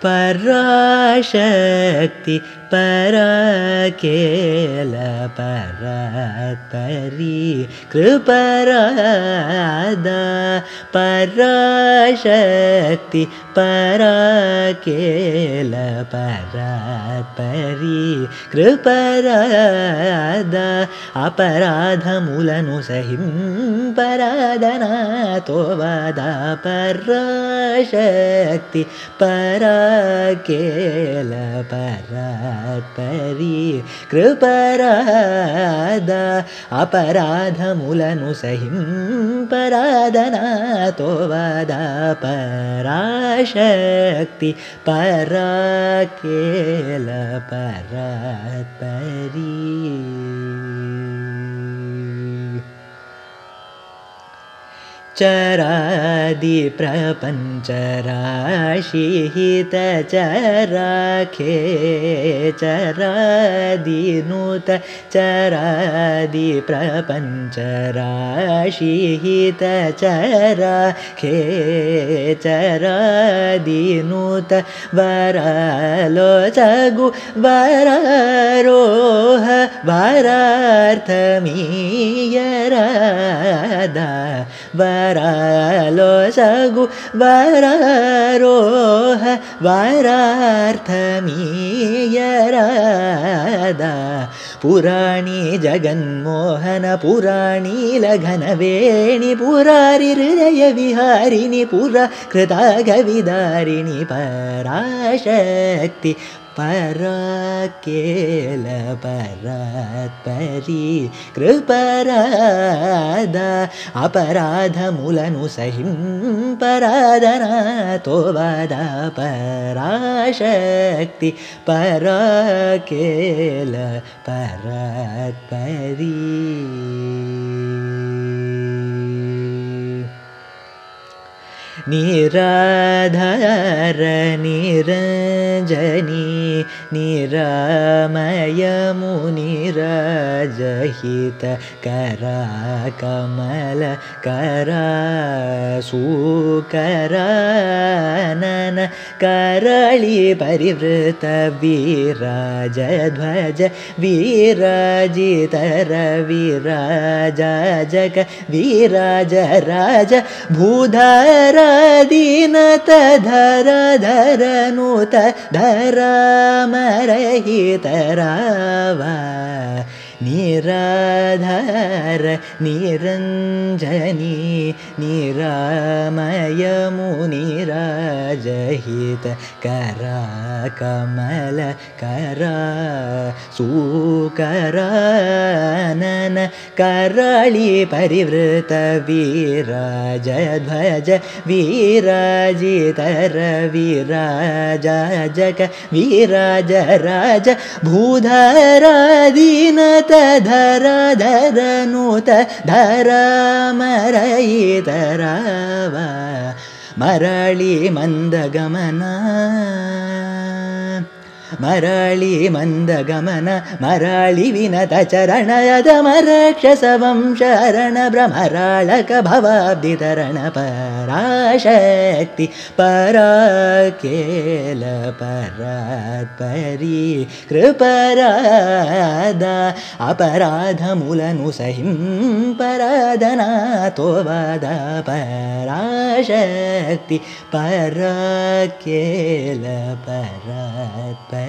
पराशक्ति पराकेल परात्परी कृपरादा पराशक्ति पराकेल परात्परी कृपरादा अपराधमुలను सहिंपरादनातो वदा पराशक्ति पराकेल परात्परी कृपरादा अपराधमुలను सहिंपरादनातो वदा पराशक्ति पराकेल परात्परी चरादि प्रपञ्चराशिहित चराखे चरादिनुत चरादि प्रपञ्चराशिहित चराखे चरादिनुत वरालोचगु वरारोह वरार्थमीयरादा वरालोचगु वरारोह वरार्थमीयरादा पुराणी जगन्मोहन पुराणी लगनवेणि पुरारि हृदय विहारिणि पुरा कृतागविदारिणि पराशक्ति पराकेल परात्परी कृपरादा अपराधमुలను सहिंपरादनातो वदा पराशक्ति पराकेल परात्परी निराधार निरञ्जनी निरामयमुनिराजहित कराकमल करासूकरानन करळि परिवृत विराजध्वज विराजितर विराजाजक विराजराज भूधर दीनत धर धरनुत धरामरहित रावा निराधार निरञ्जनी निरामयमुनिराजहित कराकमल करासूकरानन करळि परिवृत विराजध्वज विराजितर विराजाजक विराजराज भूधरादीनत धर धरनुत धरामरहित रावा मरळि मंदगमना मरळि मंदगमन मरळि विनत चरणयद मरक्षसवं शरण भ्रमराळक भवाब्धितरण पराशक्ति पराकेल परात्परी कृपरादा अपराधमुలను सहिंपरादनातो वदा पराशक्ति पराकेल परात्परी